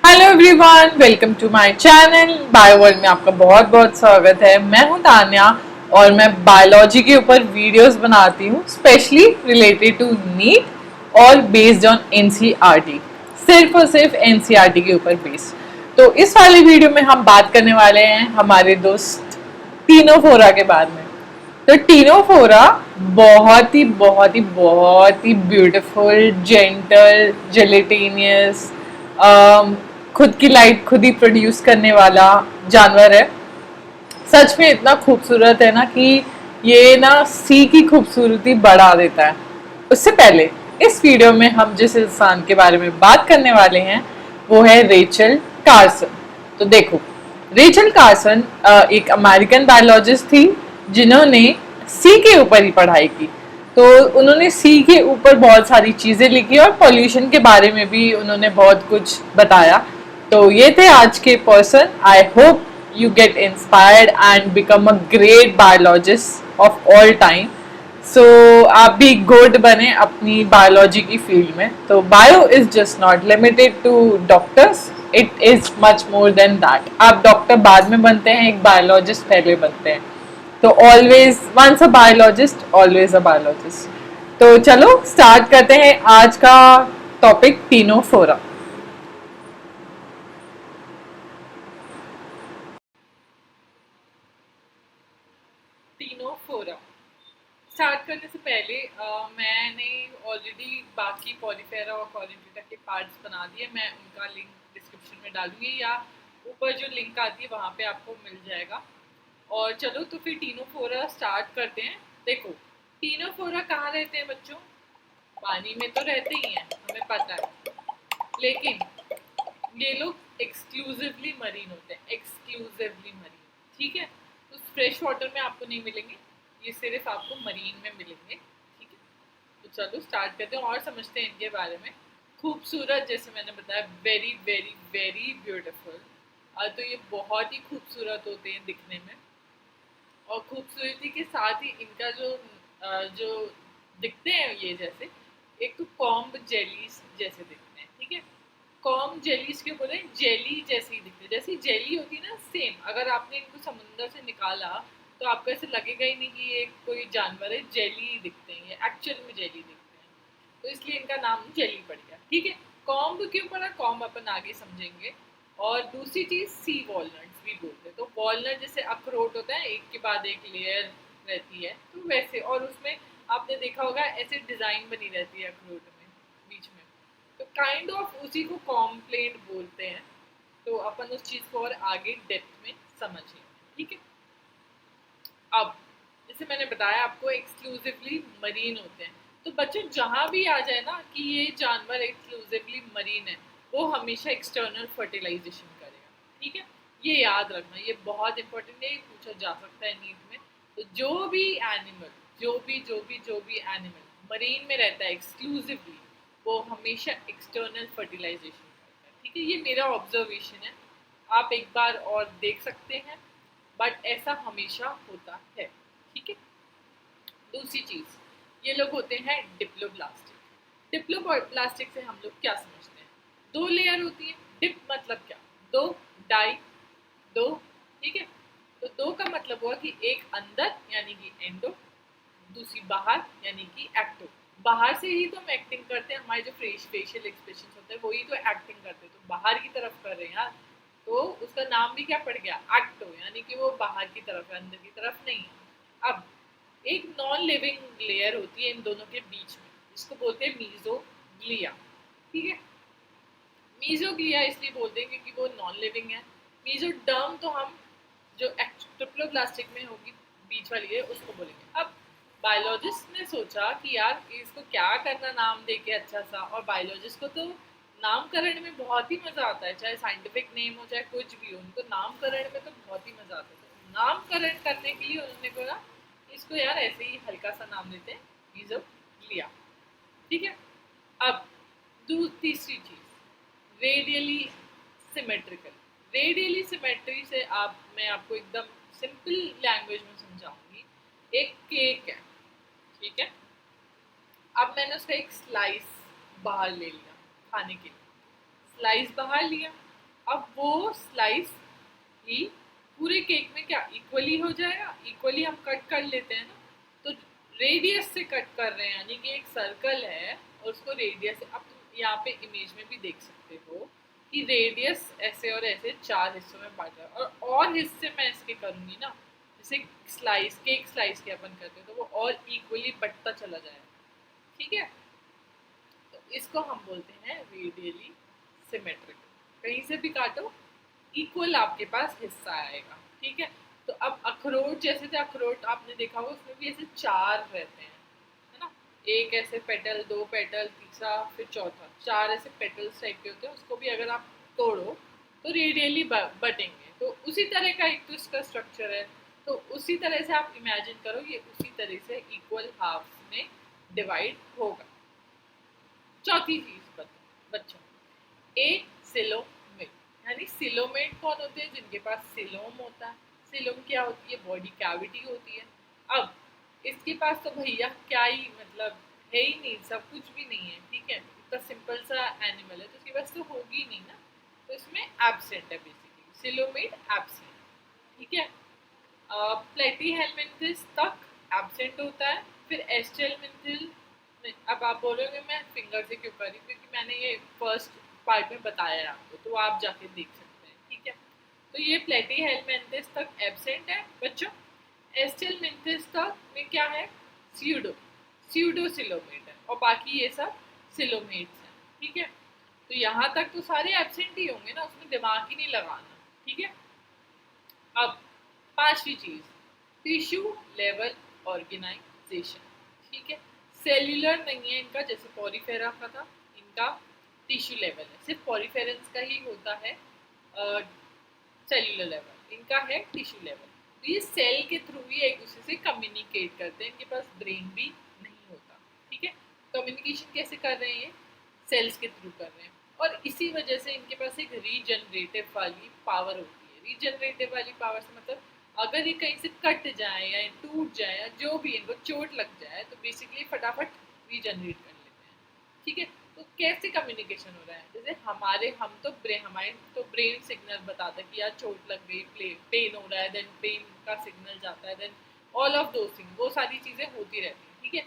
Hello everyone, welcome to my channel bio world में आपका बहुत बहुत स्वागत है। मैं हूं तान्या और मैं बायोलॉजी के ऊपर वीडियोस बनाती हूं, स्पेशली रिलेटेड टू नीट और बेस्ड ऑन एनसीईआरटी, सिर्फ और सिर्फ एनसीईआरटी के ऊपर बेस्ड। तो इस वाली वीडियो में हम बात करने वाले हैं हमारे दोस्त टीनोफोरा के बारे में। तो टीनोफोरा बहुत ही ब्यूटीफुल, जेंटल, जेलेटेनियस, खुद की लाइट खुद ही प्रोड्यूस करने वाला जानवर है। सच में इतना खूबसूरत है ना कि ये ना सी की खूबसूरती बढ़ा देता है। उससे पहले इस वीडियो में हम जिस इंसान के बारे में बात करने वाले हैं वो है रेचल कार्सन। तो देखो, रेचल कार्सन एक अमेरिकन बायोलॉजिस्ट थी जिन्होंने सी के ऊपर ही पढ़ाई की। तो उन्होंने सी के ऊपर बहुत सारी चीज़ें लिखी और पॉल्यूशन के बारे में भी उन्होंने बहुत कुछ बताया। तो ये थे आज के person. I hope you get inspired and become a great biologist of all time. So आप भी गुड बने अपनी बायोलॉजी की फील्ड में। तो bio is just not limited to doctors, it is much more than that. आप doctor बाद में बनते हैं, एक बायोलॉजिस्ट पहले बनते हैं। तो always once a biologist always a biologist. तो चलो स्टार्ट करते हैं आज का टॉपिक, टीनोफोरा। टीनोफोरा स्टार्ट करने से पहले मैंने ऑलरेडी बाकी पॉलीफेरा और कॉलिनेटा के पार्ट्स बना दिए। मैं उनका लिंक डिस्क्रिप्शन में डालूंगी या ऊपर जो लिंक आती है वहाँ पे आपको मिल जाएगा। और चलो तो फिर टीनोफोरा स्टार्ट करते हैं। देखो, टीनोफोरा कहाँ रहते हैं बच्चों? पानी में तो रहते ही हैं, हमें पता है। लेकिन ये लोग एक्सक्लूसिवली मरीन होते हैं, एक्सक्लूसिवली मरीन। ठीक है, तो फ्रेश वाटर में आपको नहीं मिलेंगे, ये सिर्फ आपको मरीन में मिलेंगे। ठीक है, तो चलो स्टार्ट करते हैं और समझते हैं इनके बारे में। खूबसूरत, जैसे मैंने बताया, वेरी वेरी वेरी ब्यूटीफुल। तो ये बहुत ही खूबसूरत होते हैं दिखने में। और खूबसूरती के साथ ही इनका जो दिखते हैं ये जैसे, एक तो कॉम्ब जेलीज जैसे दिखते हैं। ठीक है, कॉम जेलीज क्यों बोले? जेली जैसे ही दिखते हैं, जैसी जेली होती है ना, सेम। अगर आपने इनको समुंदर से निकाला तो आपको ऐसे लगेगा ही नहीं कि ये कोई जानवर है, जेली दिखते हैं, ये एक्चुअल में जेली दिखते हैं। तो इसलिए इनका नाम जेली पड़ गया। ठीक है, कॉम्ब क्यों पड़ा? कॉम्ब अपन आगे समझेंगे। और दूसरी चीज, सी वॉलनट्स भी बोलते हैं। तो वॉलनट जैसे अखरोट होता है, एक के बाद एक लेयर रहती है, तो वैसे। और उसमें आपने देखा होगा ऐसे डिजाइन बनी रहती है अखरोट में बीच में, तो काइंड ऑफ उसी को कॉम्प्लेंट बोलते हैं। तो अपन उस चीज को और आगे डेप्थ में समझेंगे। ठीक है, अब जैसे मैंने बताया आपको, एक्सक्लूसिवली मरीन होते हैं। तो बच्चों जहां भी आ जाए ना कि ये जानवर एक्सक्लूसिवली मरीन है, वो हमेशा एक्सटर्नल फर्टिलाइजेशन करेगा। ठीक है, ये याद रखना, ये बहुत इंपॉर्टेंट है, पूछा जा सकता है नीट में। तो जो भी एनिमल, जो भी एनिमल मरीन में रहता है एक्सक्लूसिवली, वो हमेशा एक्सटर्नल फर्टिलाइजेशन करता है। ठीक है, ये मेरा ऑब्जर्वेशन है, आप एक बार और देख सकते हैं, बट ऐसा हमेशा होता है। ठीक है, दूसरी चीज, ये लोग होते हैं डिप्लोब्लास्टिक। डिप्लोब्लास्टिक से हम लोग क्या समझते हैं? दो लेयर होती है। डिप मतलब क्या? दो, डाई, दो। ठीक है, तो दो का मतलब हुआ कि एक अंदर यानी कि एंडो, दूसरी बाहर यानी कि एक्टो। बाहर से ही तो हम एक्टिंग करते हैं, हमारे जो फेशियल एक्सप्रेशन होते हैं वही तो एक्टिंग करते हैं, तो बाहर की तरफ कर रहे हैं यार। तो उसका नाम भी क्या पड़ गया? एक्टो, यानी कि वो बाहर की तरफ है, अंदर की तरफ नहीं है। अब एक नॉन लिविंग लेयर होती है इन दोनों के बीच में, जिसको बोलते हैं मीजोग्लिया। ठीक है, मीजोग्लिया इसलिए बोलते हैं क्योंकि वो नॉन लिविंग है। मीजोडर्म तो हम जो ट्रिप्लोब्लास्टिक में होगी बीच वाली है उसको बोलेंगे। अब बायोलॉजिस्ट ने सोचा कि यार इसको क्या करना नाम दे के अच्छा सा, और बायोलॉजिस्ट को तो नामकरण में बहुत ही मजा आता है, चाहे साइंटिफिक नेम हो चाहे कुछ भी हो, उनको नामकरण में तो बहुत ही मजा आता है। तो नामकरण करने के लिए उन्होंने बोला इसको यार ऐसे ही हल्का सा नाम देते हैं, मीजोग्लिया। ठीक है, अब तीसरी चीज, रेडियली सिमेट्रिकल। रेडियली सिमेट्री से आप, मैं आपको एकदम सिंपल लैंग्वेज में समझाऊंगी। एक केक है, ठीक है, अब मैंने उसका एक स्लाइस बाहर ले लिया खाने के लिए, स्लाइस बाहर लिया, अब वो स्लाइस ही पूरे केक में क्या इक्वली हो जाएगा, इक्वली हम कट कर लेते हैं ना, तो रेडियस से कट कर रहे हैं, यानी कि एक सर्कल है और उसको रेडियस से, अब यहाँ पे इमेज में भी देख सकते हो कि रेडियस ऐसे और ऐसे 4 हिस्सों में बांट रहा है, और हिस्से मैं इसके करूंगी ना, जैसे स्लाइस केक स्लाइस के अपन करते हैं, तो वो और इक्वली बटता चला जाएगा, ठीक है। तो इसको हम बोलते हैं रेडियली सिमेट्रिक। कहीं से भी काटो इक्वल आपके पास हिस्सा आएगा, ठीक है। तो अब अखरोट जैसे थे, अखरोट आपने देखा होगा उसमें भी ऐसे 4 रहते हैं, है ना, एक ऐसे पेटल, 2 पेटल, तीसरा, फिर चौथा, 4 ऐसे पेटल्स टाइप के होते हैं, उसको भी अगर आप तोड़ो तो रेडियली बटेंगे। तो उसी तरह का एक तो इसका स्ट्रक्चर है, तो उसी तरह से आप इमेजिन करो ये उसी तरह से इक्वल हाफ्स में डिवाइड होगा। चौथी चीज बच्चों, ए सिलोमेट, यानी सिलोमेट कौन होते हैं, जिनके पास सिलोम होता है। सिलोम क्या होती है, बॉडी कैविटी होती है। अब इसके पास तो भैया क्या ही मतलब है ही नहीं, सब कुछ भी नहीं है, ठीक है, इतना सिंपल सा एनिमल है, तो इसके पास तो होगी नहीं ना, तो इसमें एब्सेंट है बेसिकली, सिलोमेट एब्सेंट, ठीक है। प्लेटीहेलमिन्थेस तक एब्सेंट होता है, फिर एस्टेलमिन्थिल, अब आप बोलोगे मैं फिंगर से क्यों कर रही हूँ, क्योंकि मैंने ये फर्स्ट पार्ट में बताया है आपको, तो आप जाके देख सकते हैं, ठीक है। तो ये प्लेटीहेलमिन्थेस तक एब्सेंट है बच्चों। एस्टेलमिन्थिस तक में क्या है, स्यूडो स्यूडो सिलोमेट है, और बाकी ये सब सिलोमेट्स हैं, ठीक है। तो यहाँ तक तो सारे एब्सेंट ही होंगे ना, उसमें दिमाग ही नहीं लगाना, ठीक है। अब पांचवी चीज, टिश्यू लेवल ऑर्गेनाइजेशन, ठीक है। सेल्यूलर नहीं है इनका, जैसे पॉरीफेरा का था, इनका टिश्यू लेवल है, सिर्फ पॉरीफेरेंस का ही होता है सेल्यूलर लेवल, इनका है टिश्यू लेवल। तो ये सेल के थ्रू ही एक दूसरे से कम्युनिकेट करते हैं, इनके पास ब्रेन भी नहीं होता, ठीक है। कम्युनिकेशन कैसे कर रहे हैं, ये सेल्स के थ्रू कर रहे हैं, और इसी वजह से इनके पास एक रीजनरेटिव वाली पावर होती है। रीजनरेटिव वाली पावर से मतलब अगर ये कहीं से कट जाए या टूट जाए या जो भी इनको चोट लग जाए, तो बेसिकली फटाफट रीजनरेट कर लेते हैं, ठीक है। तो कैसे कम्युनिकेशन हो रहा है, जैसे हमारे तो ब्रेन सिग्नल बताता है कि यार चोट लग गई, पेन हो रहा है, देन पेन का सिग्नल जाता है, then all of those thing, वो सारी चीजें होती रहती हैं, ठीक है।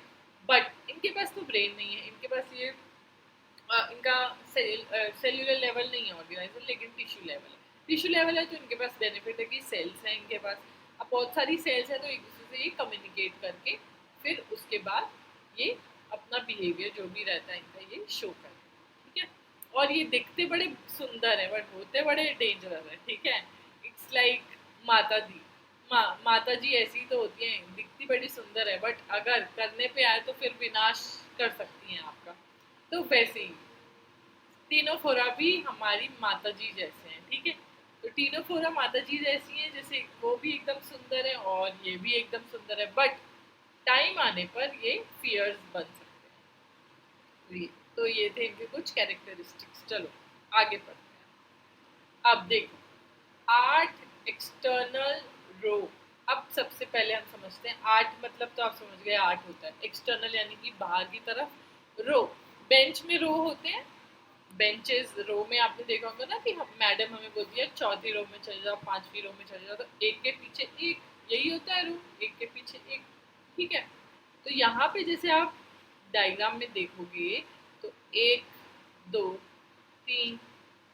बट इनके पास तो ब्रेन नहीं है, इनके पास ये इनका सेल्यूलर लेवल नहीं है ऑर्गेनाइजर, लेकिन टिश्यू लेवल है। टिश्यू लेवल है तो इनके पास बेनिफिट है कि सेल्स हैं इनके पास, अब बहुत सारी सेल्स है, तो एक दूसरे से ये कम्युनिकेट करके फिर उसके बाद ये अपना बिहेवियर जो भी रहता है इनका ये शो करते हैं, ठीक है। और ये दिखते बड़े सुंदर है बट होते बड़े डेंजरस है, ठीक है। इट्स लाइक माता दी, माता जी ऐसी तो होती हैं, दिखती बड़ी सुंदर है, बट अगर करने पे आए तो फिर विनाश कर सकती हैं आपका। तो वैसे ही टीनोफोरा भी हमारी माता जी जैसे हैं, ठीक है। तो टीनोफोरा माता जी जैसी हैं, जैसे वो भी एकदम सुंदर है और ये भी एकदम सुंदर है, बट टाइम आने पर ये फियर्स बन सकते हैं। तो ये थे इनके कुछ कैरेक्टरिस्टिक्स। चलो आगे बढ़ते हैं। अब देखो 8 एक्सटर्नल रो। अब सबसे पहले हम समझते हैं 8 मतलब, तो आप समझ गए 8 होता है एक्सटर्नल, यानी कि बाहर की तरफ रो। बेंच में रो होते हैं, बेंचेस रो में आपने देखा होगा ना कि हम मैडम हमें बोलती है चौथी रो में चले जाओ, पांचवी रो में चले जाओ, तो एक के पीछे एक, यही होता है रो, एक के पीछे एक, ठीक है। तो यहाँ पे जैसे आप डायग्राम में देखोगे तो 1 2 3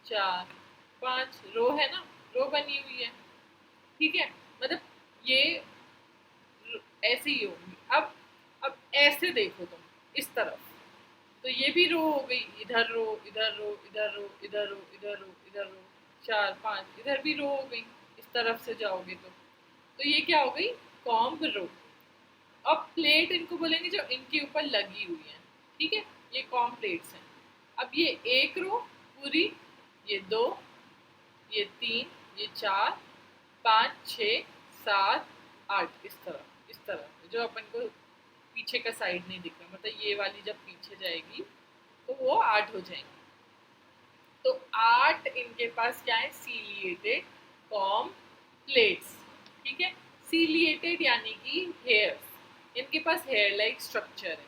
4 5 रो है ना, रो बनी हुई है, ठीक है। मतलब ये ऐसे ही होंगी। अब ऐसे देखो तुम इस तरफ, तो ये भी रो हो गई, इधर रो इधर रो इधर रो इधर रो इधर रो इधर रो, 4 5, इधर भी रो हो गई, इस तरफ से जाओगे तो ये क्या हो गई, कॉम्ब रो। अब प्लेट इनको बोलेंगे जो इनके ऊपर लगी हुई है, ठीक है, ये कॉम्ब प्लेट्स हैं। अब ये एक रो पूरी, ये 2, ये 3, ये 4 5 6 7 8, इस तरह जो अपन को पीछे का साइड नहीं दिख रहा, मतलब ये वाली जब पीछे जाएगी तो वो 8 हो जाएंगे। तो 8 इनके पास क्या है, सीलिएटेड कॉम प्लेट्स, ठीक है। सीलिएटेड यानी कि हेयर्स, इनके पास हेयर लाइक स्ट्रक्चर है।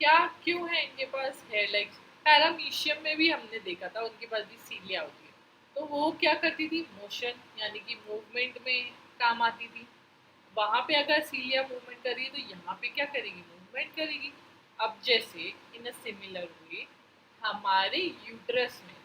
क्या क्यों है इनके पास हेयर लाइक, पैरामीशियम में भी हमने देखा था उनके पास भी सीलिया होती है। तो वो क्या करती थी, मोशन यानी कि मूवमेंट में काम आती थी। वहां पे अगर सीलिया मूवमेंट कर रही है तो यहाँ पे क्या करेगी, मूवमेंट करेगी। अब जैसे इन अ सिमिलर वे हमारे यूट्रस में,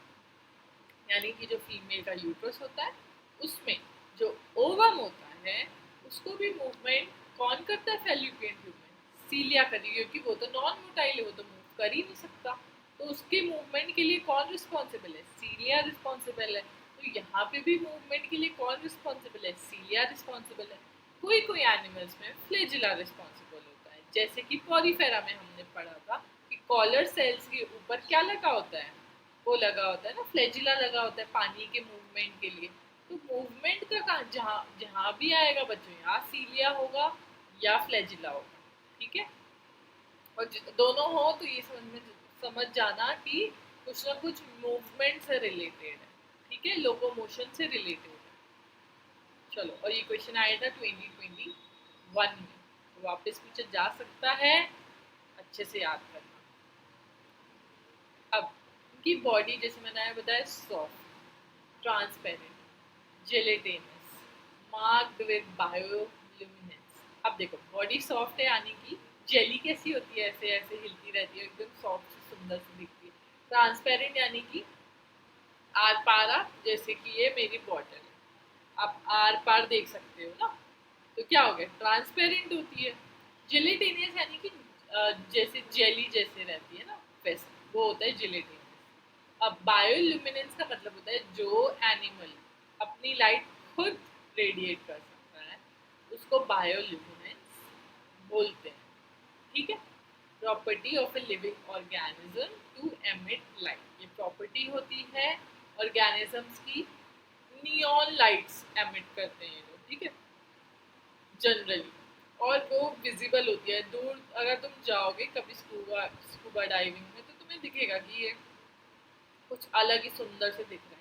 यानी कि जो फीमेल का यूट्रस होता है उसमें जो ओवम होता है उसको भी मूवमेंट कौन करता है, फेल्लोपियन ट्यूब में सीलिया करेगी, क्योंकि वो तो नॉन मोटाइल है, वो तो मूव कर ही नहीं सकता। तो उसके मूवमेंट के लिए कौन रिस्पॉन्सिबल है, सीलिया रिस्पॉन्सिबल है। तो यहाँ पे भी मूवमेंट के लिए कौन रिस्पॉन्सिबल है, सीलिया रिस्पॉन्सिबल है। कोई कोई एनिमल्स में फ्लैजिला रिस्पॉन्सिबल होता है, जैसे कि पॉलीफेरा में हमने पढ़ा था कि कॉलर सेल्स के ऊपर क्या लगा होता है, वो लगा होता है ना, फ्लैजिला लगा होता है पानी के मूवमेंट के लिए। तो मूवमेंट का कहाँ, जहाँ जहाँ भी आएगा बच्चों, यहाँ सीलिया होगा या फ्लैजिला होगा, ठीक है। और दोनों हो तो ये समझ जाना कि कुछ ना कुछ मूवमेंट से रिलेटेड है, ठीक है, लोकोमोशन से रिलेटेड है। चलो, और ये क्वेश्चन आया था 2021 में, तो वापस पूछा जा सकता है, अच्छे से याद करना। अब उनकी बॉडी जैसे मैंने बताया, soft, transparent, gelatinous, marked with bioluminescence. अब देखो, बॉडी सॉफ्ट है यानी कि जेली कैसी होती है, ऐसे ऐसे हिलती रहती है, एकदम सॉफ्ट से सुंदर सी दिखती है। ट्रांसपेरेंट यानी कि आर पारा, जैसे कि ये मेरी बॉटल है, आप आर पार देख सकते हो ना, तो क्या हो गया, ट्रांसपेरेंट होती है। जेलेटिनियस यानी कि जैसे जेली जैसे रहती है ना, वैसे वो होता है जेलेटिनियस। अब बायोल्यूमिनेंस का मतलब होता है जो एनिमल अपनी लाइट खुद रेडिएट कर सकता है, उसको बायोल्यूमिनेंस बोलते हैं, ठीक है। Property of a living organism to emit light, ये प्रॉपर्टी होती है ऑर्गेनिजम्स की, नियॉन लाइट्स एमिट करते हैं ये लोग, ठीक है, जनरली। और वो विजिबल होती है दूर, अगर तुम जाओगे कभी स्कूबा स्कूबा डाइविंग में तो तुम्हें दिखेगा कि ये कुछ अलग ही सुंदर से दिख रहे हैं।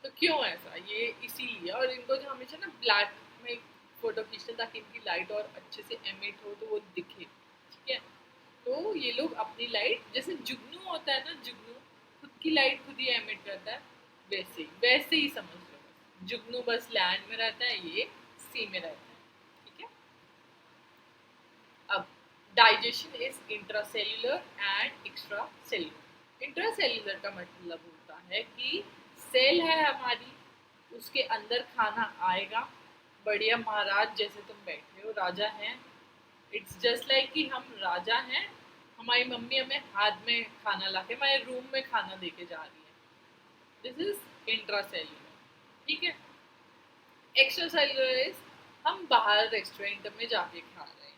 तो क्यों ऐसा, ये इसीलिए, और इनको जो हमेशा ना ब्लैक में फोटो खींचते ताकि इनकी लाइट और अच्छे से एमिट हो तो वो दिखे, ठीक है। तो ये लोग अपनी लाइट, जैसे जुगनू होता है ना, जुगनू खुद की लाइट खुद ही एमिट करता है, वैसे ही समझ लो, बस जुगनू बस लैंड में रहता है, ये सी में रहता है, ठीक है। अब digestion is intracellular and extra cellular. Intracellular का मतलब होता है कि सेल है हमारी, उसके अंदर खाना आएगा, बढ़िया महाराज जैसे तुम बैठे हो, राजा हैं, इट्स जस्ट लाइक कि हम राजा हैं, हमारी मम्मी हमें हाथ में खाना लाके हमारे रूम में खाना देके जा रही है, दिस इज इंट्रासेल्युलर, ठीक है। एक्स्ट्रा सेल्युलर इज हम बाहर रेस्टोरेंट में जाके खा रहे हैं,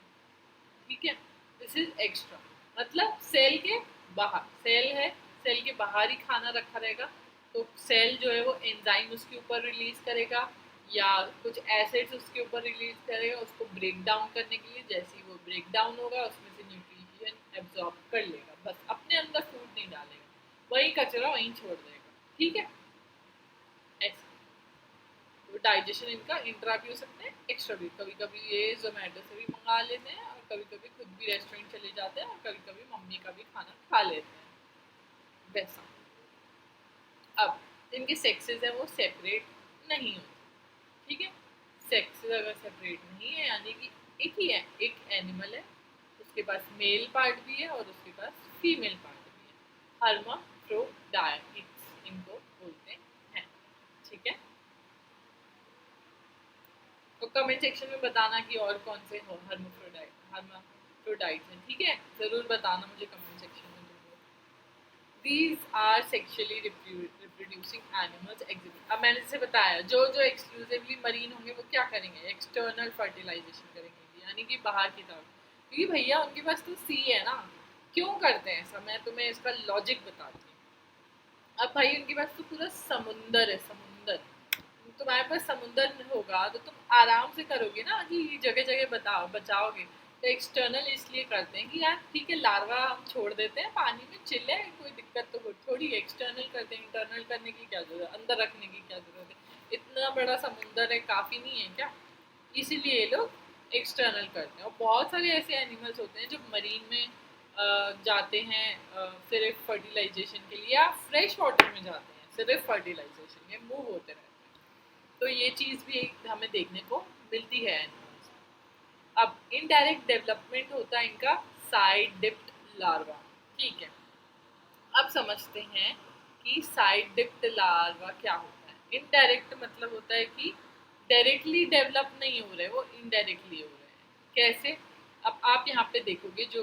ठीक है, दिस इज एक्स्ट्रा, मतलब सेल के बाहर, सेल है, सेल के बाहर ही खाना रखा रहेगा, तो सेल जो है वो एंजाइम उसके ऊपर रिलीज करेगा या कुछ एसिड्स उसके ऊपर रिलीज करेगा, उसको ब्रेक डाउन करने के लिए, जैसे ही वो ब्रेक डाउन होगा उसमें से न्यूट्रिशन एब्जॉर्ब कर लेगा, बस अपने अंदर फूड नहीं डालेगा, वही कचरा वहीं छोड़ देगा, ठीक है, ऐसे। तो डाइजेशन इनका इंट्रा भी हो सकता है, एक्स्ट्रा भी, कभी कभी ये जोमेटो से भी मंगा लेते हैं और कभी कभी खुद भी रेस्टोरेंट चले जाते हैं और कभी कभी मम्मी का भी खाना खा लेते हैं, वैसा। अब जिनके सेक्सेस है वो सेपरेट नहीं होते, ठीक है, सेक्सेस अगर सेपरेट नहीं है यानी कि एक ही है, एक एनिमल है, उसके पास मेल पार्ट भी है और उसके पास फीमेल पार्ट भी है, हर्माफ्रोडाइट्स इनको बोलते हैं, ठीक है। तो कमेंट सेक्शन में बताना कि और कौन से हर्माफ्रोडाइट्स हैं, ठीक है, जरूर बताना मुझे कमेंट सेक्शन में जरूर। These are sexually reproducing animals exhibit। अब मैंने जैसे बताया जो जो एक्सक्लूसिवली मरीन होंगे वो क्या करेंगे, एक्सटर्नल फर्टिलाइजेशन करेंगे, यानी कि बाहर की तरफ, क्योंकि भैया उनके पास तो सी है ना। क्यों करते हैं ऐसा, मैं तुम्हें इसका लॉजिक बताती हूँ। अब भाई उनके पास तो पूरा समुंदर है, समुंदर, तुम्हारे पास समुंदर होगा तो तुम आराम से करोगे ना कि जगह जगह बचाओगे। तो एक्सटर्नल इसलिए करते हैं कि यार ठीक है, लार्वा हम छोड़ देते हैं पानी में, चिल है, कोई दिक्कत तो थोड़ी, एक्सटर्नल करते हैं, इंटरनल करने की क्या जरूरत, अंदर रखने की क्या जरूरत है, इतना बड़ा समुंदर है, काफ़ी नहीं है क्या, इसीलिए ये लोग एक्सटर्नल करते हैं। और बहुत सारे ऐसे एनिमल्स होते हैं जो मरीन में जाते हैं सिर्फ फर्टिलाइजेशन के लिए, या फ्रेश वाटर में जाते हैं सिर्फ फर्टिलाइजेशन, ये मूव होते रहते हैं। तो ये चीज़ भी एक हमें देखने को मिलती है एनिमल्स में। अब इनडायरेक्ट डेवलपमेंट होता है इनका साइड डिप्ड लार्वा। ठीक है, अब समझते हैं कि साइड डिप्ड लार्वा क्या होता है। इनडायरेक्ट मतलब होता है कि डायरेक्टली डेवलप नहीं हो रहे, वो इनडायरेक्टली हो रहे हैं। कैसे? अब आप यहाँ पे देखोगे जो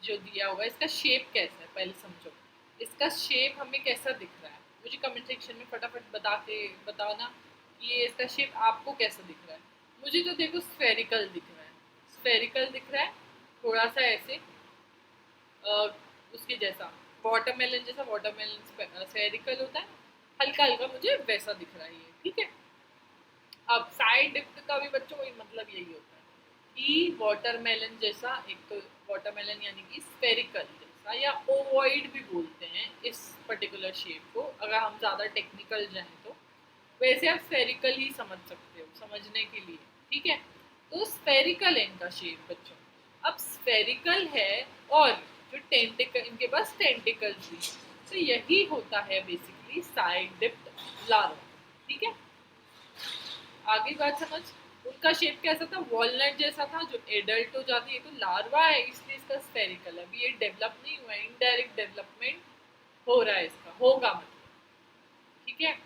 जो दिया हुआ है, इसका शेप कैसा है पहले समझो। इसका शेप हमें कैसा दिख रहा है, मुझे कमेंट सेक्शन में फटाफट बताओ ना कि ये इसका शेप आपको कैसा दिख रहा है। मुझे तो देखो स्फेरिकल दिख रहा है, स्फेरिकल दिख रहा है, थोड़ा सा ऐसे उसके जैसा, वाटरमेलन जैसा। वाटरमेलन स्फेरिकल होता है, हल्का हल्का मुझे वैसा दिख रहा है ये। ठीक है, अब साइड डिप्थ का भी बच्चों को मतलब यही होता है कि वाटरमेलन जैसा, एक तो वाटरमेलन यानी कि स्फेरिकल जैसा, या ओवॉइड भी बोलते हैं इस पर्टिकुलर शेप को, अगर हम ज़्यादा टेक्निकल जाएं तो। वैसे आप स्फेरिकल ही समझ सकते हो समझने के लिए। ठीक है, तो स्फेरिकल है इनका शेप बच्चों। अब स्फेरिकल है और जो टेंटिकल, इनके पास टेंटिकल्स भी, तो यही होता है बेसिकली साइड डिप्ड लार्वा। ठीक है, आगे बात समझ। उनका शेप कैसा था? वॉलनट जैसा था, जो एडल्ट हो जाती है। तो लार्वा है इसलिए इसका स्फेरिकल है, अभी ये डेवलप नहीं हुआ है, इनडायरेक्ट डेवलपमेंट हो रहा है इसका, होगा मतलब। ठीक है,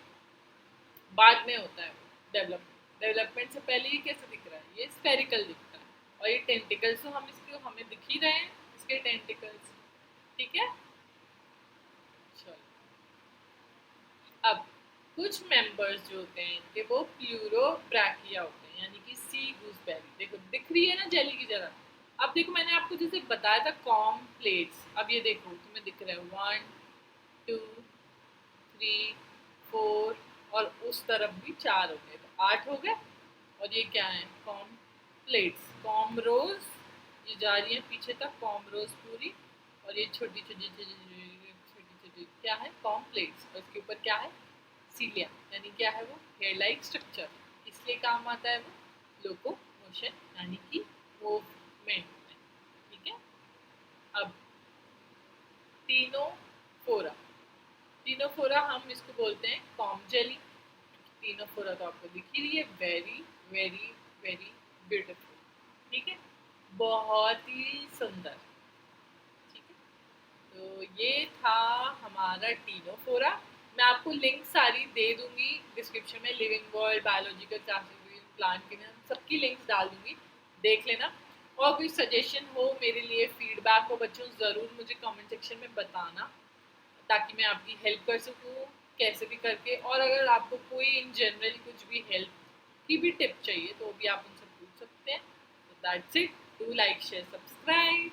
बाद में होता है डेवलपमेंट। डेवलपमेंट से पहले ये कैसे दिख रहा है? ये स्फेरिकल दिखता है, और ये टेंटिकल्स तो हम इसके हमें दिख ही रहे हैं, इसके टेंटिकल्स। ठीक है, चलो अब कुछ मेंबर्स जो होते हैं इनके, वो प्लूरोब्रैकिया होते हैं, यानी कि सी गूसबेरी। देखो दिख रही है ना जेली की जगह। अब देखो मैंने आपको जैसे बताया था कॉम प्लेट्स, अब ये देखो तुम्हें दिख रहा है 1 2 3 4, और उस तरफ भी 4 हो गए, तो 8 हो गए। और ये क्या है? कॉम प्लेट्स, कॉम रोज, ये जा रही है पीछे तक कॉम रोज पूरी, और ये छोटी छोटी छोटी छोटी क्या है? कॉम प्लेट्स, और इसके ऊपर क्या है? सीलिया, यानी क्या है वो? Hair like structure. इसलिए काम आता है वो लोकोमोशन, यानी कि मूवमेंट में। ठीक है, अब टीनोफोरा। टीनोफोरा हम इसको बोलते हैं कॉम जेली। टीनोफोरा तो आपको दिख ही रही है, वेरी वेरी वेरी ब्यूटीफुल। ठीक है, बहुत ही सुंदर। ठीक है, तो ये था हमारा टीनोफोरा। मैं आपको लिंक सारी दे दूंगी डिस्क्रिप्शन में, living world, biological classes, plant के, सबकी लिंक्स डाल दूंगी, देख लेना। और कोई सजेशन हो मेरे लिए, फीडबैक हो बच्चों, ज़रूर मुझे कमेंट सेक्शन में बताना, ताकि मैं आपकी हेल्प कर सकूँ कैसे भी करके। और अगर आपको कोई इन जनरल कुछ भी हेल्प की भी टिप चाहिए तो भी आप उनसे पूछ सकते हैं। तो that's it, do like share subscribe.